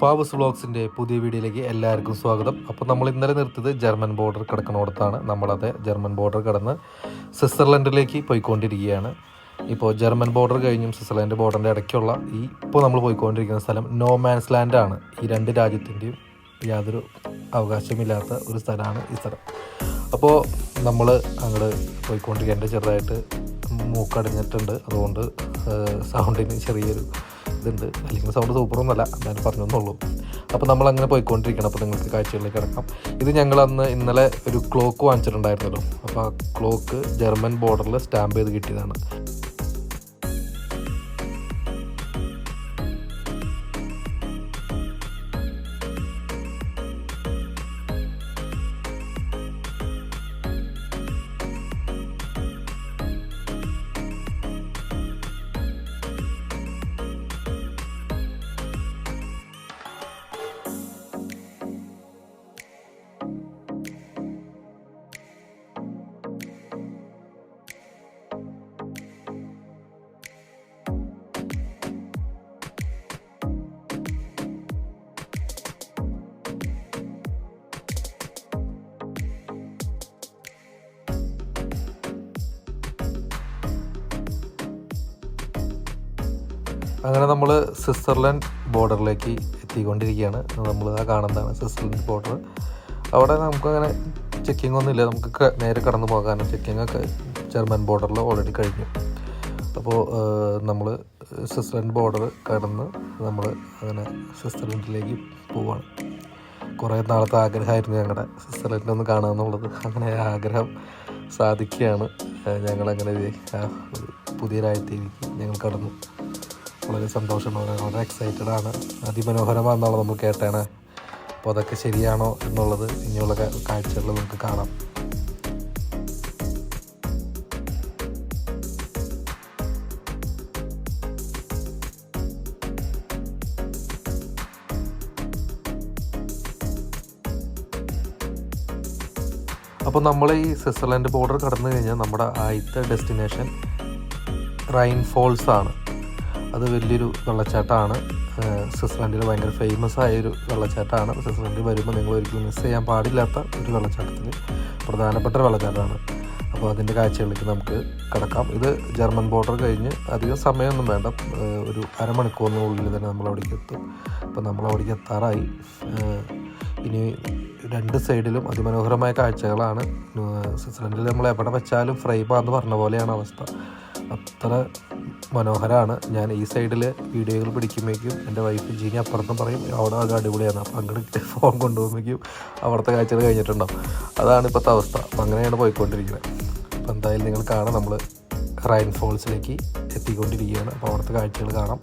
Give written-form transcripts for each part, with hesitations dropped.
പാവസ് വ്ളോഗ്സിൻ്റെ പുതിയ വീഡിയോയിലേക്ക് എല്ലാവർക്കും സ്വാഗതം. അപ്പോൾ നമ്മൾ ഇന്നലെ നിർത്തിയത് ജർമ്മൻ ബോർഡർ കിടക്കുന്നിടത്താണ്. നമ്മളത് ജർമ്മൻ ബോർഡർ കടന്ന് സ്വിറ്റ്സർലൻഡിലേക്ക് പോയിക്കൊണ്ടിരിക്കുകയാണ്. ഇപ്പോൾ ജർമ്മൻ ബോർഡർ കഴിഞ്ഞും സ്വിറ്റ്സർലൻഡ് ബോർഡറിൻ്റെ ഇടയ്ക്കുള്ള ഇപ്പോൾ നമ്മൾ പോയിക്കൊണ്ടിരിക്കുന്ന സ്ഥലം നോ മാൻസ് ലാൻഡാണ്. ഈ രണ്ട് രാജ്യത്തിൻ്റെയും യാതൊരു അവകാശമില്ലാത്ത ഒരു സ്ഥലമാണ് ഈ സ്ഥലം. അപ്പോൾ നമ്മൾ അങ്ങോട്ട് പോയിക്കൊണ്ടിരിക്കേണ്ട ചെറുതായിട്ട് മൂക്കടഞ്ഞിട്ടുണ്ട്, അതുകൊണ്ട് സൗണ്ടിന് ചെറിയൊരു ഇതുണ്ട്. അല്ലെങ്കിൽ സൗണ്ട് സൂപ്പറൊന്നുമല്ല, എന്നാലും പറഞ്ഞെന്നുള്ളൂ. അപ്പോൾ നമ്മളങ്ങനെ പോയിക്കൊണ്ടിരിക്കണം. അപ്പോൾ നിങ്ങൾക്ക് കാഴ്ചകളിലേക്ക് കിടക്കാം. ഇത് ഞങ്ങളന്ന് ഇന്നലെ ഒരു ക്ലോക്ക് വാങ്ങിച്ചിട്ടുണ്ടായിരുന്നല്ലോ. അപ്പോൾ ആ ക്ലോക്ക് ജർമ്മൻ ബോർഡറിൽ സ്റ്റാമ്പ് ചെയ്ത് കിട്ടിയതാണ്. അങ്ങനെ നമ്മൾ സ്വിറ്റ്സർലൻഡ് ബോർഡറിലേക്ക് എത്തിക്കൊണ്ടിരിക്കുകയാണ്. നമ്മൾ ആ കാണുന്നതാണ് സ്വിറ്റ്സർലൻഡ് ബോർഡർ. അവിടെ നമുക്കങ്ങനെ ചെക്കിംഗ് ഒന്നുമില്ല, നമുക്ക് നേരെ കടന്നു പോകാനും ചെക്കിങ്ങൊക്കെ ജർമ്മൻ ബോർഡറിൽ ഓൾറെഡി കഴിഞ്ഞു. അപ്പോൾ നമ്മൾ സ്വിറ്റ്സർലൻഡ് ബോർഡർ കടന്ന് നമ്മൾ അങ്ങനെ സ്വിറ്റ്സർലൻഡിലേക്ക് പോവുകയാണ്. കുറേ നാളത്തെ ആഗ്രഹമായിരുന്നു ഞങ്ങളുടെ സ്വിറ്റ്സർലൻഡ് ഒന്ന് കാണാമെന്നുള്ളത്. അങ്ങനെ ആഗ്രഹം സാധിക്കുകയാണ്. ഞങ്ങളങ്ങനെ പുതിയ രാജ്യത്തേക്ക് ഞങ്ങൾ കടന്നു. വളരെ സന്തോഷമാണ്, വളരെ എക്സൈറ്റഡ് ആണ്. അതിമനോഹരമാണെന്നാണ് നമ്മൾ കേട്ടാണ്. അപ്പോൾ അതൊക്കെ ശരിയാണോ എന്നുള്ളത് ഇനിയുള്ള കാഴ്ചകൾ നമുക്ക് കാണാം. അപ്പോൾ നമ്മൾ ഈ സ്വിറ്റ്സർലൻഡ് ബോർഡർ കടന്നു കഴിഞ്ഞാൽ നമ്മുടെ ആദ്യത്തെ ഡെസ്റ്റിനേഷൻ റൈൻ ഫോൾസ് ആണ്. അത് വലിയൊരു വെള്ളച്ചാട്ടമാണ്. സ്വിറ്റ്സർലൻഡിൽ ഭയങ്കര ഫേമസ് ആയൊരു വെള്ളച്ചാട്ടമാണ്. സ്വിറ്റ്സർലൻഡിൽ വരുമ്പോൾ നിങ്ങൾ ഒരിക്കലും മിസ് ചെയ്യാൻ പാടില്ലാത്ത ഒരു വെള്ളച്ചാട്ടത്തിൽ പ്രധാനപ്പെട്ട ഒരു വെള്ളച്ചാട്ടമാണ്. അപ്പോൾ അതിൻ്റെ കാഴ്ചകളിലേക്ക് നമുക്ക് കിടക്കാം. ഇത് ജർമ്മൻ ബോർഡർ കഴിഞ്ഞ് അധികം സമയമൊന്നും വേണ്ട, ഒരു അരമണിക്കൂറിനുള്ളിൽ തന്നെ നമ്മൾ അവിടേക്ക് എത്തും. അപ്പോൾ നമ്മൾ അവിടേക്ക് എത്താറായി. ഇനി രണ്ട് സൈഡിലും അതിമനോഹരമായ കാഴ്ചകളാണ്. സ്വിറ്റ്സർലൻഡിൽ നമ്മൾ എവിടെ വെച്ചാലും ഫ്രൈബാന്ന് പറഞ്ഞ പോലെയാണ് അവസ്ഥ. അത്ര മനോഹരമാണ്. ഞാൻ ഈ സൈഡിൽ വീഡിയോകൾ പിടിക്കുമ്പോഴേക്കും എൻ്റെ വൈഫ് ജീനി അപ്പുറത്തും പറയും അവിടെ അത് അടിപൊളിയാണ്. അപ്പോൾ അങ്ങോട്ട് ഫോൺ കൊണ്ടുപോകുമ്പോഴേക്കും അവിടുത്തെ കാഴ്ചകൾ കഴിഞ്ഞിട്ടുണ്ടാവും. അതാണ് ഇപ്പോഴത്തെ അവസ്ഥ. അപ്പോൾ അങ്ങനെയാണ് പോയിക്കൊണ്ടിരിക്കുന്നത്. അപ്പോൾ എന്തായാലും നിങ്ങൾ കാണാം, നമ്മൾ റൈൻ ഫോൾസിലേക്ക് എത്തിക്കൊണ്ടിരിക്കുകയാണ്. അപ്പോൾ അവിടുത്തെ കാഴ്ചകൾ കാണാം.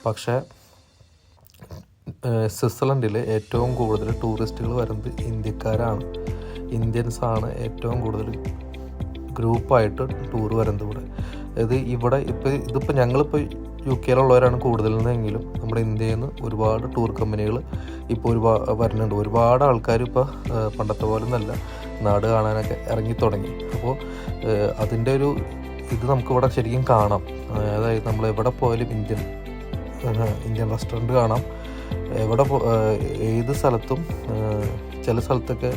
പക്ഷേ സ്വിറ്റ്സർലൻഡിൽ ഏറ്റവും കൂടുതൽ ടൂറിസ്റ്റുകൾ വരുന്നത് ഇന്ത്യക്കാരാണ്. ഇന്ത്യൻസാണ് ഏറ്റവും കൂടുതൽ ഗ്രൂപ്പായിട്ട് ടൂർ വരുന്നത് ഇവിടെ. അതായത് ഇവിടെ ഇതിപ്പോൾ ഞങ്ങളിപ്പോൾ UK കൂടുതലെന്നെങ്കിലും നമ്മുടെ ഇന്ത്യയിൽ നിന്ന് ഒരുപാട് ടൂർ കമ്പനികൾ ഇപ്പോൾ വരുന്നുണ്ട്. ഒരുപാട് ആൾക്കാർ ഇപ്പോൾ പണ്ടത്തെ പോലെ നല്ല നാട് കാണാനൊക്കെ ഇറങ്ങി തുടങ്ങി. അപ്പോൾ അതിൻ്റെ ഒരു ഇത് നമുക്കിവിടെ ശരിക്കും കാണാം. അതായത് നമ്മൾ എവിടെ പോയാലും ഇന്ത്യൻ റെസ്റ്റോറൻറ്റ് കാണാം. ഏത് സ്ഥലത്തും ചില സ്ഥലത്തൊക്കെ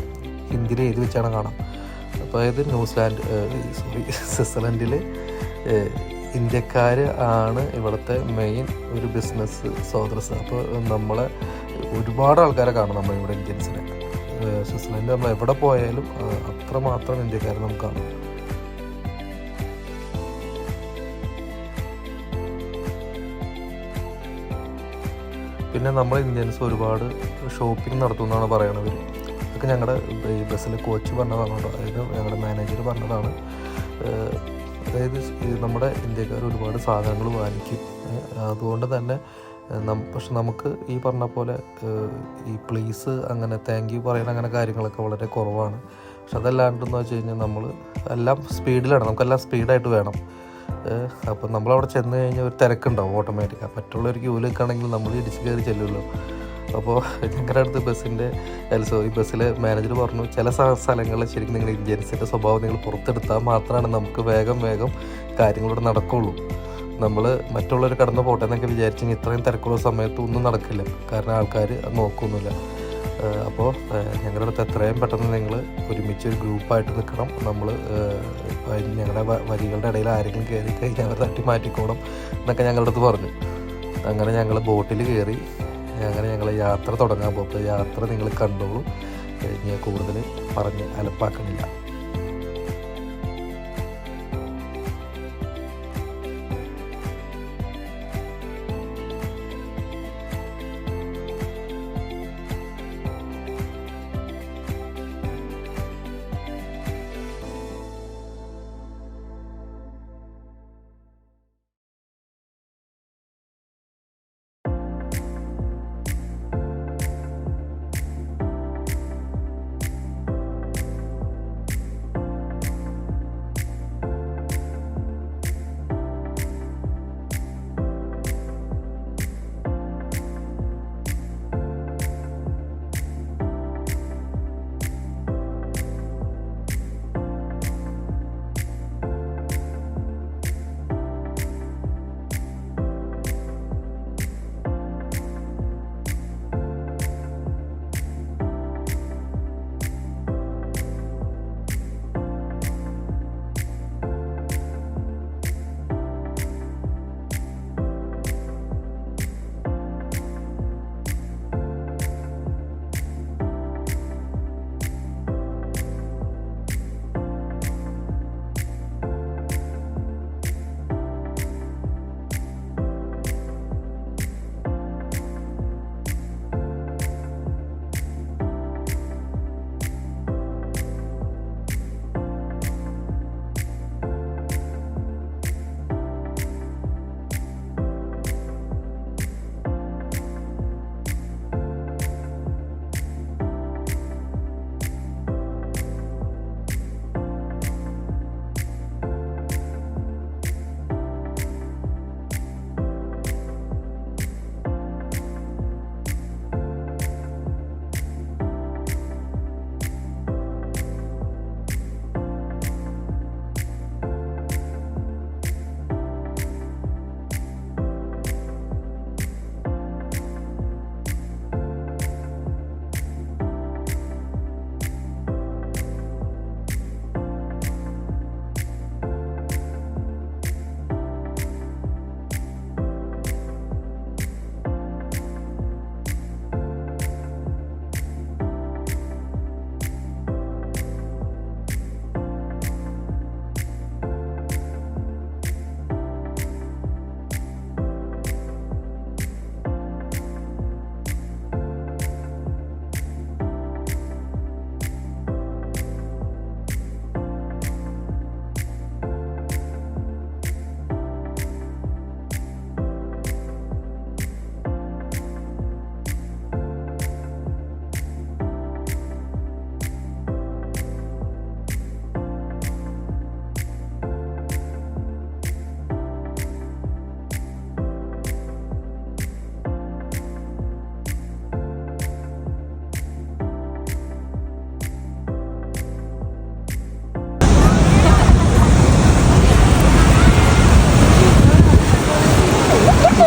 ഹിന്ദിയിൽ എഴുതി വെച്ചാണ് കാണാം. അപ്പോൾ അതായത് സ്വിറ്റ്സർലൻഡിൽ ഇന്ത്യക്കാർ ആണ് ഇവിടുത്തെ മെയിൻ ഒരു ബിസിനസ് സ്രോതസ്സ്. അപ്പോൾ നമ്മളെ ഒരുപാട് ആൾക്കാരെ കാണും നമ്മളിവിടെ ഇന്ത്യൻസിനെ. സ്വിറ്റ്സർലൻഡ് നമ്മൾ എവിടെ പോയാലും അത്രമാത്രം ഇന്ത്യക്കാരെ നമുക്ക് കാണും. പിന്നെ നമ്മൾ ഇന്ത്യൻസ് ഒരുപാട് ഷോപ്പിംഗ് നടത്തുമെന്നാണ് പറയണത്. ഇതൊക്കെ ഞങ്ങളുടെ ഈ ബസ്സിൽ കോച്ച് പറഞ്ഞതാണ് കേട്ടോ. അതായത് ഞങ്ങളുടെ മാനേജർ പറഞ്ഞതാണ്. അതായത് നമ്മുടെ ഇന്ത്യക്കാർ ഒരുപാട് സാധനങ്ങൾ വാങ്ങിക്കും. അതുകൊണ്ട് തന്നെ പക്ഷെ നമുക്ക് ഈ പറഞ്ഞ പോലെ ഈ പ്ലീസ് അങ്ങനെ താങ്ക് യു പറയുന്ന അങ്ങനെ കാര്യങ്ങളൊക്കെ വളരെ കുറവാണ്. പക്ഷെ അതല്ലാണ്ടെന്ന് വെച്ച് കഴിഞ്ഞാൽ നമ്മൾ എല്ലാം സ്പീഡിലാണ്, നമുക്കെല്ലാം സ്പീഡായിട്ട് വേണം. അപ്പം നമ്മളവിടെ ചെന്ന് കഴിഞ്ഞാൽ ഒരു തിരക്കുണ്ടാവും ഓട്ടോമാറ്റിക്കാണ്. മറ്റുള്ളവർ ക്യൂ നിൽക്കുകയാണെങ്കിൽ നമ്മൾ ഇടിച്ച് കയറി ചെല്ലുമല്ലോ. അപ്പോൾ ഞങ്ങളുടെ അടുത്ത് ഈ ബസ്സിലെ മാനേജർ പറഞ്ഞു, ചില സ്ഥലങ്ങളിൽ ശരിക്കും നിങ്ങൾ ഇന്ത്യൻസിൻ്റെ സ്വഭാവം നിങ്ങൾ പുറത്തെടുത്താൽ മാത്രമാണ് നമുക്ക് വേഗം കാര്യങ്ങളിവിടെ നടക്കുള്ളൂ. നമ്മൾ മറ്റുള്ളവർ കടന്നു പോട്ടെ എന്നൊക്കെ വിചാരിച്ചെങ്കിൽ ഇത്രയും തിരക്കുള്ള സമയത്ത് ഒന്നും നടക്കില്ല. കാരണം ആൾക്കാർ നോക്കുന്നില്ല. അപ്പോൾ ഞങ്ങളുടെ അടുത്ത് എത്രയും പെട്ടെന്ന് നിങ്ങൾ ഒരുമിച്ച് ഒരു ഗ്രൂപ്പായിട്ട് നിൽക്കണം. നമ്മൾ ഞങ്ങളുടെ വരികളുടെ ഇടയിൽ ആരെങ്കിലും കയറി കഴിഞ്ഞാൽ അവർ തട്ടി മാറ്റിക്കോണം എന്നൊക്കെ ഞങ്ങളുടെ അടുത്ത് പറഞ്ഞു. അങ്ങനെ ഞങ്ങൾ ബോട്ടിൽ കയറി. അങ്ങനെ ഞങ്ങൾ യാത്ര തുടങ്ങാൻ പോകുമ്പോൾ യാത്ര നിങ്ങൾ കണ്ടോളൂ. ഞാൻ കൂടുതൽ പറഞ്ഞ് അലപ്പാക്കണില്ല.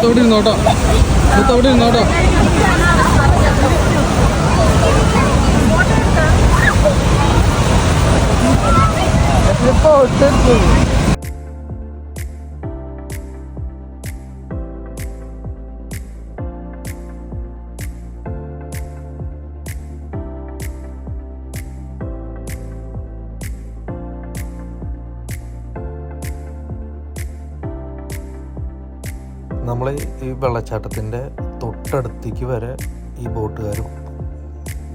മൂത്തോടെ ഇരുന്നോട്ടോ, മൂത്തോടെ ഇരുന്നോട്ടോ. നമ്മൾ ഈ വെള്ളച്ചാട്ടത്തിൻ്റെ തൊട്ടടുത്തേക്ക് വരെ ഈ ബോട്ടുകാർ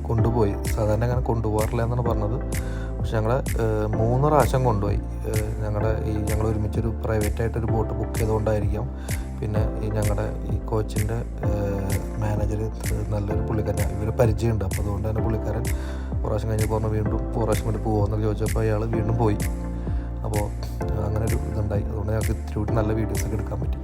കൊണ്ടുപോയി. സാധാരണ അങ്ങനെ കൊണ്ടുപോകാറില്ല എന്നാണ് പറഞ്ഞത്. പക്ഷെ ഞങ്ങളെ 3 പ്രാവശ്യം കൊണ്ടുപോയി. ഞങ്ങൾ ഒരുമിച്ചൊരു പ്രൈവറ്റായിട്ടൊരു ബോട്ട് ബുക്ക് ചെയ്തുകൊണ്ടായിരിക്കാം. പിന്നെ ഈ ഞങ്ങളുടെ ഈ കോച്ചിൻ്റെ മാനേജർ നല്ലൊരു പുള്ളിക്കാരൻ, ഇവർ പരിചയമുണ്ട്. അപ്പോൾ അതുകൊണ്ട് തന്നെ പുള്ളിക്കാരൻ പ്രാവശ്യം കഴിഞ്ഞ് പറഞ്ഞ് വീണ്ടും പ്രാവശ്യം വേണ്ടി പോകുമെന്നൊക്കെ ചോദിച്ചപ്പോൾ അയാൾ വീണ്ടും പോയി. അപ്പോൾ അങ്ങനെ ഒരു ഇതുണ്ടായി. അതുകൊണ്ട് ഞങ്ങൾക്ക് ഇത്തിരി നല്ല വീഡിയോസൊക്കെ എടുക്കാൻ പറ്റി.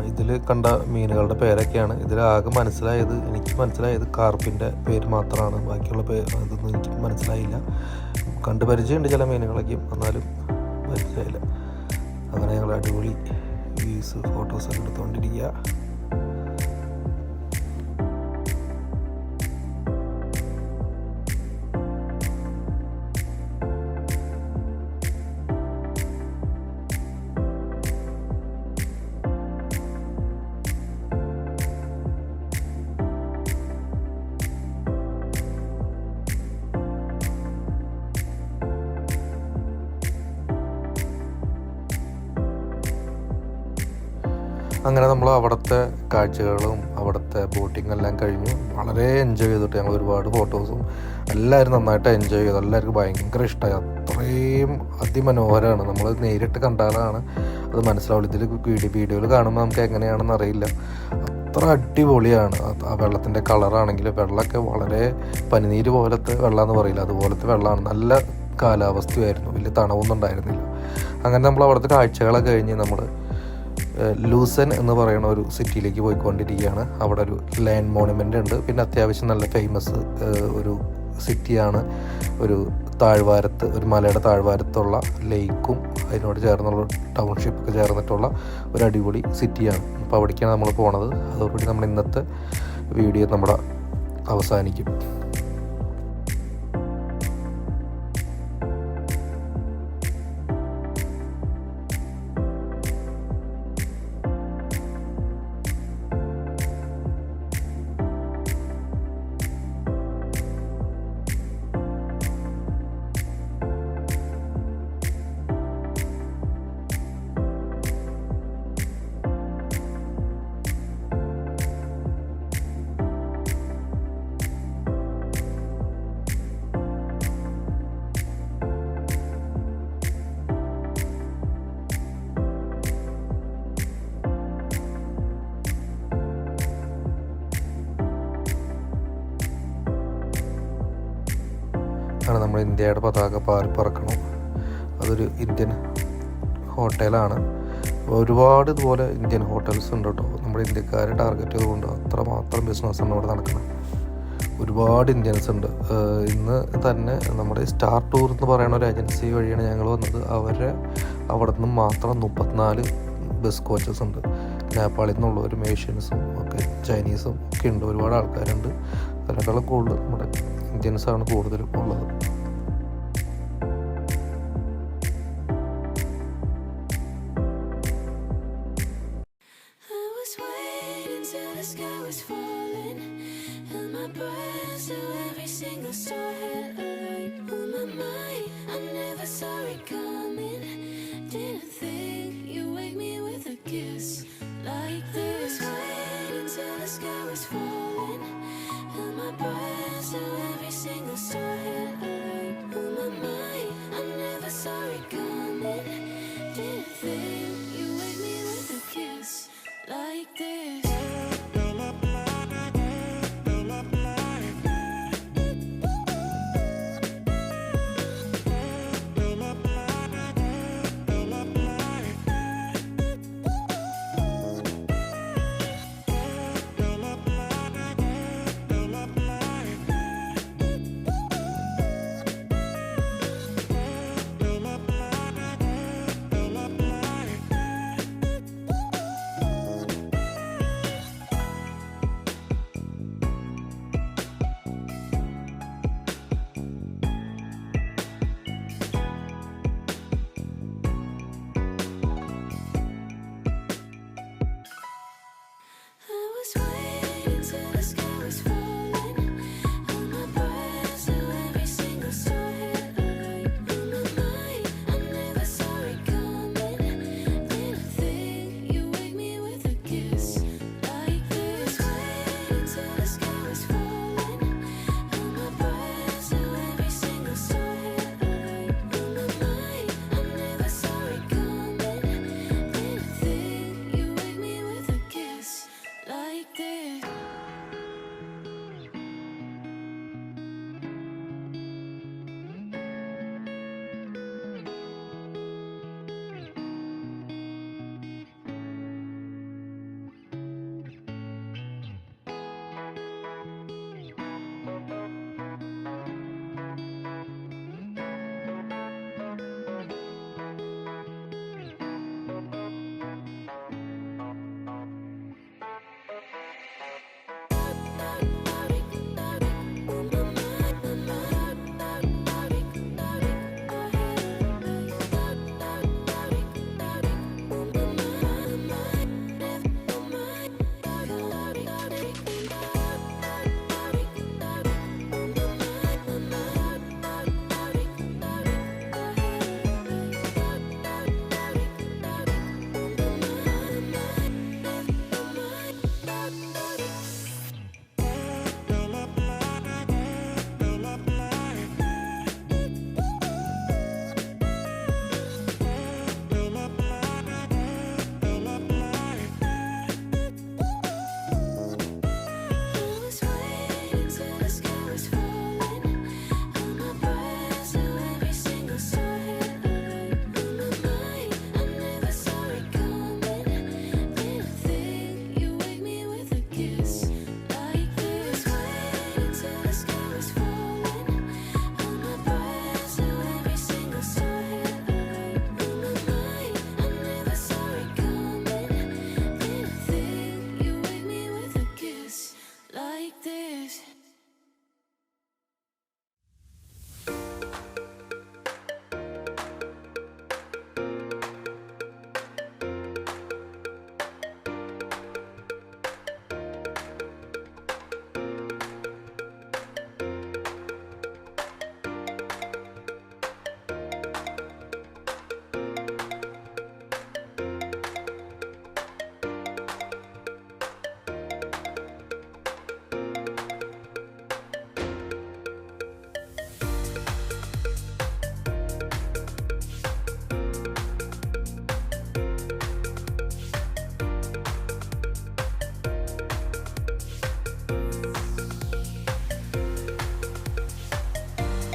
ഇതിൽ കണ്ട മീനുകളുടെ പേരൊക്കെയാണ്. ഇതിലാകെ എനിക്ക് മനസ്സിലായത് കാർപ്പിൻ്റെ പേര് മാത്രമാണ്. ബാക്കിയുള്ള അതൊന്നും എനിക്ക് മനസ്സിലായില്ല. കണ്ട് പരിചയമുണ്ട് ചില മീനുകളൊക്കെ, എന്നാലും മനസ്സിലായില്ല. അങ്ങനെ ഞങ്ങൾ അടിപൊളി വ്യൂസ് ഫോട്ടോസൊക്കെ എടുത്തുകൊണ്ടിരിക്കുക. അങ്ങനെ നമ്മൾ അവിടുത്തെ കാഴ്ചകളും അവിടുത്തെ ബോട്ടിങ് എല്ലാം കഴിഞ്ഞു. വളരെ എൻജോയ് ചെയ്തിട്ട് ഞങ്ങൾ ഒരുപാട് ഫോട്ടോസും എല്ലാവരും നന്നായിട്ട് എൻജോയ് ചെയ്തു. എല്ലാവർക്കും ഭയങ്കര ഇഷ്ടമായി. അത്രയും അതിമനോഹരമാണ്. നമ്മൾ നേരിട്ട് കണ്ടാലാണ് അത് മനസ്സിലാവുള്ളൂ. ഇതിൽ വീഡിയോയിൽ കാണുമ്പോൾ നമുക്ക് എങ്ങനെയാണെന്ന് അറിയില്ല. അത്ര അടിപൊളിയാണ്. ആ വെള്ളത്തിൻ്റെ കളറാണെങ്കിൽ വെള്ളമൊക്കെ വളരെ പനിനീര് പോലത്തെ വെള്ളമെന്ന് പറയില്ല, അതുപോലത്തെ വെള്ളമാണ്. നല്ല കാലാവസ്ഥയായിരുന്നു, വലിയ തണവൊന്നും ഉണ്ടായിരുന്നില്ല. അങ്ങനെ നമ്മൾ അവിടുത്തെ കാഴ്ചകളൊക്കെ കഴിഞ്ഞ് നമ്മൾ ലൂസൻ എന്ന് പറയുന്ന ഒരു സിറ്റിയിലേക്ക് പോയിക്കൊണ്ടിരിക്കുകയാണ്. അവിടെ ഒരു ലാൻഡ് മോണുമെൻ്റ് ഉണ്ട്. പിന്നെ അത്യാവശ്യം നല്ല ഫേമസ് ഒരു സിറ്റിയാണ്. ഒരു താഴ്വാരത്ത്, ഒരു മലയുടെ താഴ്വാരത്തുള്ള ലേക്കും അതിനോട് ചേർന്നുള്ള ടൗൺഷിപ്പൊക്കെ ചേർന്നിട്ടുള്ള ഒരു അടിപൊളി സിറ്റിയാണ്. അപ്പോൾ അവിടേക്കാണ് നമ്മൾ പോണത്. അതോടുകൂടി നമ്മൾ ഇന്നത്തെ വീഡിയോ നമ്മുടെ അവസാനിക്കും. ആണ് നമ്മൾ ഇന്ത്യയുടെ പതാക പറക്കണം. അതൊരു ഇന്ത്യൻ ഹോട്ടലാണ്. ഒരുപാട് ഇതുപോലെ ഇന്ത്യൻ ഹോട്ടൽസ് ഉണ്ട് കേട്ടോ. നമ്മുടെ ഇന്ത്യക്കാരെ ടാർഗറ്റ് ചെയ്തുകൊണ്ട് അത്രമാത്രം ബിസിനസ്സാണ് ഇവിടെ നടക്കുന്നത്. ഒരുപാട് ഇന്ത്യൻസ് ഉണ്ട്. ഇന്ന് തന്നെ നമ്മുടെ സ്റ്റാർ ടൂർ എന്ന് പറയുന്ന ഒരു ഏജൻസി വഴിയാണ് ഞങ്ങൾ വന്നത്. അവിടെ നിന്ന് മാത്രം 34 ബസ് കോച്ചസ് ഉണ്ട്. നേപ്പാളിൽ നിന്നുള്ളവരും ഏഷ്യൻസും ഒക്കെ ചൈനീസും ഒക്കെ ഉണ്ട്. ഒരുപാട് ആൾക്കാരുണ്ട്. അതിനേക്കാളും കൂടുതൽ നമ്മുടെ ഇന്ത്യൻസാണ് കൂടുതലും ഉള്ളത്.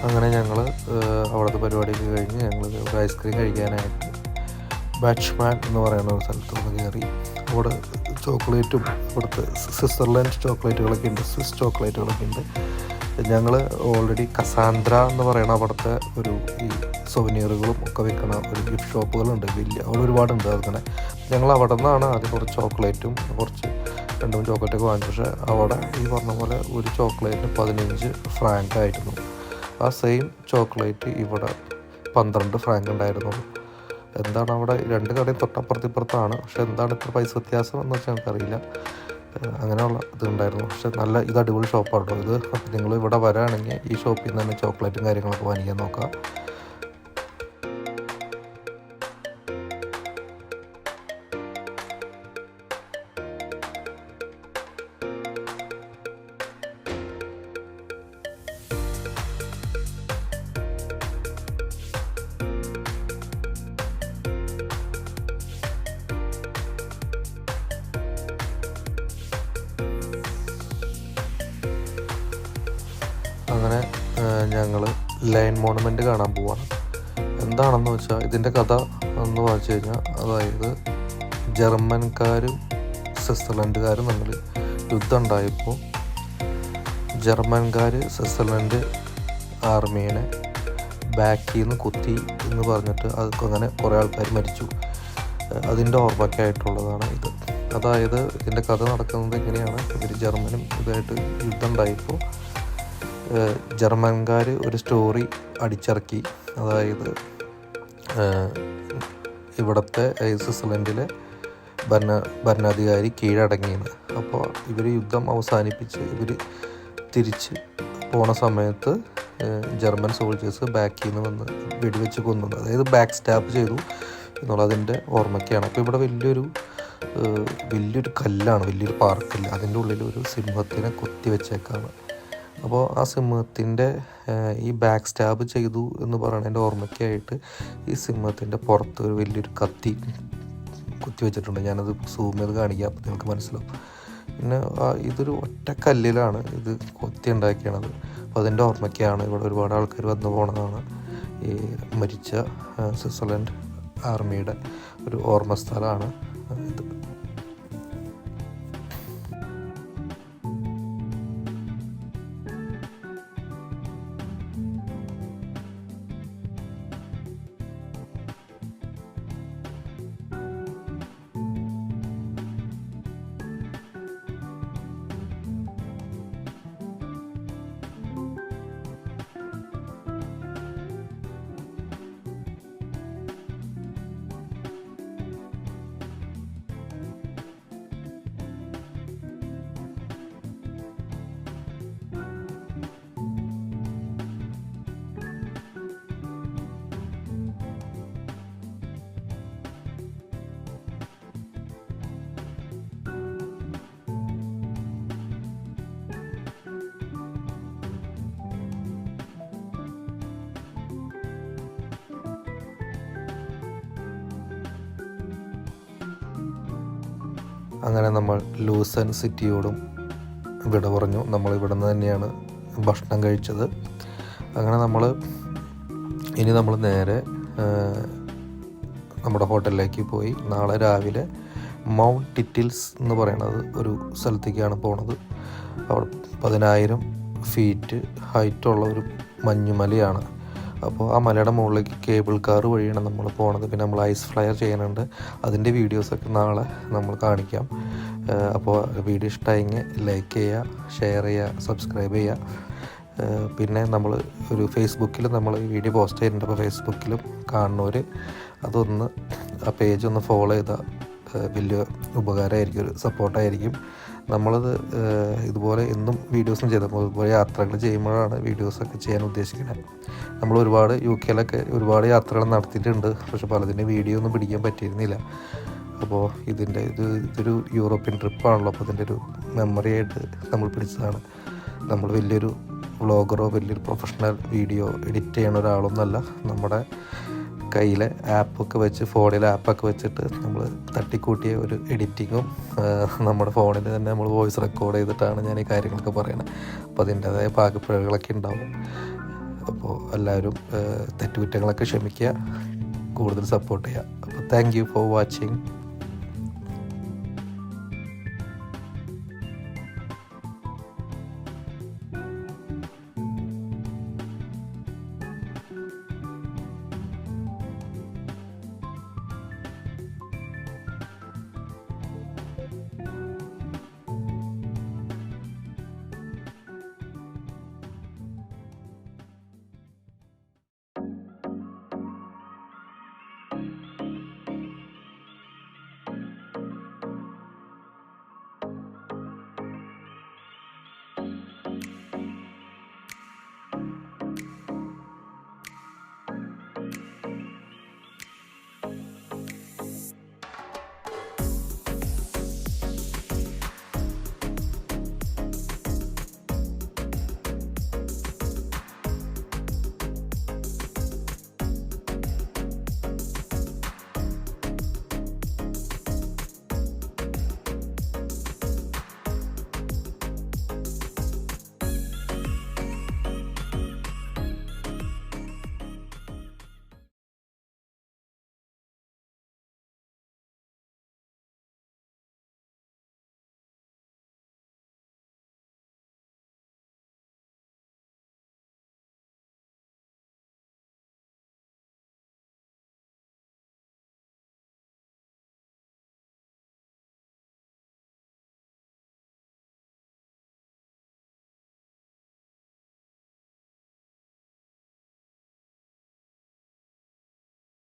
അങ്ങനെ ഞങ്ങൾ അവിടുത്തെ പരിപാടിയൊക്കെ കഴിഞ്ഞ് ഞങ്ങൾ ഒരു ഐസ്ക്രീം കഴിക്കാനായിട്ട് ബാറ്റ്ച്ച്മാൻ എന്ന് പറയുന്ന ഒരു സ്ഥലത്തുനിന്ന് കയറി. അവിടെ ചോക്ലേറ്റും ഇവിടുത്തെ സ്വിറ്റ്സർലൻഡ് ചോക്ലേറ്റുകളൊക്കെ ഉണ്ട്, സ്വിസ് ചോക്ലേറ്റുകളൊക്കെ ഉണ്ട്. ഞങ്ങൾ ഓൾറെഡി കസാൻഡ്ര എന്ന് പറയുന്ന അവിടുത്തെ ഒരു ഈ സൊവനീറുകളും ഒക്കെ വെക്കുന്ന ഒരു ഗിഫ്റ്റ് ഷോപ്പുകളുണ്ട്, വലിയ അവിടെ ഒരുപാടുണ്ട്. അങ്ങനെ ഞങ്ങൾ അവിടെ നിന്നാണ് ആദ്യം കുറച്ച് ചോക്ലേറ്റും കുറച്ച് 2-3 ചോക്ലേറ്റൊക്കെ വാങ്ങിച്ചു. പക്ഷേ അവിടെ ഈ പറഞ്ഞ പോലെ ഒരു ചോക്ലേറ്റിന് 15 ഫ്രാങ്ക് ആയിരുന്നു. ആ സെയിം ചോക്ലേറ്റ് ഇവിടെ 12 ഫ്രാങ്ക് ഉണ്ടായിരുന്നു. എന്താണ് അവിടെ 2 കടയും തൊട്ടപ്പുറത്തിപ്പുറത്താണ്, പക്ഷെ എന്താണ് ഇത്ര പൈസ വ്യത്യാസം എന്ന് വെച്ചാൽ എനിക്കറിയില്ല. അങ്ങനെയുള്ള ഇതുണ്ടായിരുന്നു. പക്ഷെ നല്ല ഇത് അടിപൊളി ഷോപ്പാണ് കേട്ടോ ഇത്. നിങ്ങൾ ഇവിടെ വരാണെങ്കിൽ ഈ ഷോപ്പിൽ നിന്ന് തന്നെ ചോക്ലേറ്റും കാര്യങ്ങളൊക്കെ വാങ്ങിക്കാൻ നോക്കാം. അങ്ങനെ ഞങ്ങൾ ലയൺ മോണമെൻ്റ് കാണാൻ പോവാണ്. എന്താണെന്ന് വെച്ചാൽ ഇതിൻ്റെ കഥ എന്ന് വായിച്ചു കഴിഞ്ഞാൽ, അതായത് ജർമ്മൻകാരും സ്വിറ്റ്സർലൻഡുകാരും തമ്മിൽ യുദ്ധം ഉണ്ടായപ്പോൾ ജർമ്മൻകാർ സ്വിറ്റ്സർലൻഡ് ആർമീനെ ബാക്കിൽ നിന്ന് കുത്തി എന്ന് പറഞ്ഞിട്ട് അങ്ങനെ കുറേ ആൾക്കാർ മരിച്ചു. അതിൻ്റെ ഓർമ്മയ്ക്കായിട്ടുള്ളതാണ് ഇത്. അതായത് ഇതിൻ്റെ കഥ നടക്കുന്നത് എങ്ങനെയാണ്, ഇവർ ജർമ്മനും ഇതായിട്ട് യുദ്ധം ഉണ്ടായപ്പോൾ ജർമ്മൻകാർ ഒരു സ്റ്റോറി അടിച്ചിറക്കി. അതായത് ഇവിടുത്തെ സ്വിറ്റ്സർലൻഡിലെ ഭരണാധികാരി കീഴടങ്ങിയെന്ന്. അപ്പോൾ ഇവർ യുദ്ധം അവസാനിപ്പിച്ച് ഇവർ തിരിച്ച് പോണ സമയത്ത് ജർമ്മൻ സോൾജേഴ്സ് ബാക്കിൽ നിന്ന് വന്ന് വെടിവെച്ച് കൊന്നു, അതായത് ബാക്ക് സ്റ്റാപ്പ് ചെയ്തു എന്നുള്ളതിൻ്റെ ഓർമ്മയ്ക്കാണ്. അപ്പോൾ ഇവിടെ വലിയൊരു കല്ലാണ്, വലിയൊരു പാറക്കല്ല്, അതിൻ്റെ ഉള്ളിൽ ഒരു സിംഹത്തിനെ കൊത്തി വെച്ചേക്കാണ്. അപ്പോൾ ആ സിംഹത്തിൻ്റെ ഈ ബാക്ക് സ്റ്റാബ് ചെയ്തു എന്ന് പറയുന്നതിൻ്റെ ഓർമ്മയ്ക്കായിട്ട് ഈ സിംഹത്തിൻ്റെ പുറത്ത് ഒരു വലിയൊരു കത്തി കുത്തി വെച്ചിട്ടുണ്ട്. ഞാനത് സൂം ചെയ്ത് കാണിക്കാം, അപ്പോൾ നിങ്ങൾക്ക് മനസ്സിലാവും. പിന്നെ ഇതൊരു ഒറ്റ കല്ലിലാണ് ഇത് കൊത്തി ഉണ്ടാക്കിയത്. അപ്പോൾ അതിൻ്റെ ഓർമ്മയ്ക്കാണ് ഇവിടെ ഒരുപാട് ആൾക്കാർ വന്നു പോണതാണ്. ഈ മരിച്ച സ്വിറ്റ്സർലൻഡ് ആർമിയുടെ ഒരു ഓർമ്മ സ്ഥലമാണ് ഇത്. അങ്ങനെ നമ്മൾ ലൂസൻ സിറ്റിയോടും വിട പറഞ്ഞു. നമ്മൾ ഇവിടെ നിന്ന് തന്നെയാണ് ഭക്ഷണം കഴിച്ചത്. അങ്ങനെ ഇനി നമ്മൾ നേരെ നമ്മുടെ ഹോട്ടലിലേക്ക് പോയി നാളെ രാവിലെ മൗണ്ട് ടിറ്റിൽസ് എന്ന് പറയുന്നത് ഒരു സ്ഥലത്തേക്കാണ് പോണത്. അവിടെ 10,000 ഫീറ്റ് ഹൈറ്റുള്ള ഒരു മഞ്ഞുമലയാണ്. അപ്പോൾ ആ മലയുടെ മുകളിലേക്ക് കേബിൾ കാർ വഴിയാണ് നമ്മൾ പോണത്. പിന്നെ നമ്മൾ ഐസ് ഫ്ലയർ ചെയ്യാനുണ്ട്, അതിൻ്റെ വീഡിയോസൊക്കെ നാളെ നമ്മൾ കാണിക്കാം. അപ്പോൾ വീഡിയോ ഇഷ്ടമായെങ്കിൽ ലൈക്ക് ചെയ്യുക, ഷെയർ ചെയ്യുക, സബ്സ്ക്രൈബ് ചെയ്യുക. പിന്നെ നമ്മൾ ഒരു ഫേസ്ബുക്കിൽ നമ്മൾ ഈ വീഡിയോ പോസ്റ്റ് ചെയ്യുന്നുണ്ട്. അപ്പോൾ ഫേസ്ബുക്കിലും കാണുന്നവർ അതൊന്ന് ആ പേജ് ഒന്ന് ഫോളോ ചെയ്താൽ വലിയ ഉപകാരമായിരിക്കും, ഒരു സപ്പോർട്ടായിരിക്കും. നമ്മളത് ഇതുപോലെ എന്നും വീഡിയോസും ചെയ്തപ്പോൾ ഇതുപോലെ യാത്രകൾ ചെയ്യുമ്പോഴാണ് വീഡിയോസൊക്കെ ചെയ്യാൻ ഉദ്ദേശിക്കുന്നത്. നമ്മൾ ഒരുപാട് UK ഒരുപാട് യാത്രകൾ നടത്തിയിട്ടുണ്ട്, പക്ഷെ പലതിൻ്റെ വീഡിയോ ഒന്നും പിടിക്കാൻ പറ്റിയിരുന്നില്ല. അപ്പോൾ ഇതൊരു യൂറോപ്യൻ ട്രിപ്പാണല്ലോ, അപ്പോൾ അതിൻ്റെ ഒരു മെമ്മറി ആയിട്ട് നമ്മൾ പിടിച്ചതാണ്. നമ്മൾ വലിയൊരു വ്ളോഗറോ വലിയൊരു പ്രൊഫഷണൽ വീഡിയോ എഡിറ്റ് ചെയ്യണ ഒരാളൊന്നുമല്ല. നമ്മുടെ കയ്യിലെ ആപ്പൊക്കെ വെച്ച്, ഫോണിലെ ആപ്പൊക്കെ വെച്ചിട്ട് നമ്മൾ തട്ടിക്കൂട്ടിയ ഒരു എഡിറ്റിങ്ങും നമ്മുടെ ഫോണിൽ തന്നെ നമ്മൾ വോയിസ് റെക്കോർഡ് ചെയ്തിട്ടാണ് ഞാൻ ഈ കാര്യങ്ങളൊക്കെ പറയുന്നത്. അപ്പോൾ അതിൻ്റേതായ പാകപ്പിഴകളൊക്കെ ഉണ്ടാവും. അപ്പോൾ എല്ലാവരും തെറ്റുകുറ്റങ്ങളൊക്കെ ക്ഷമിക്കുക, കൂടുതൽ സപ്പോർട്ട് ചെയ്യുക. അപ്പോൾ താങ്ക് യു ഫോർ വാച്ചിങ്.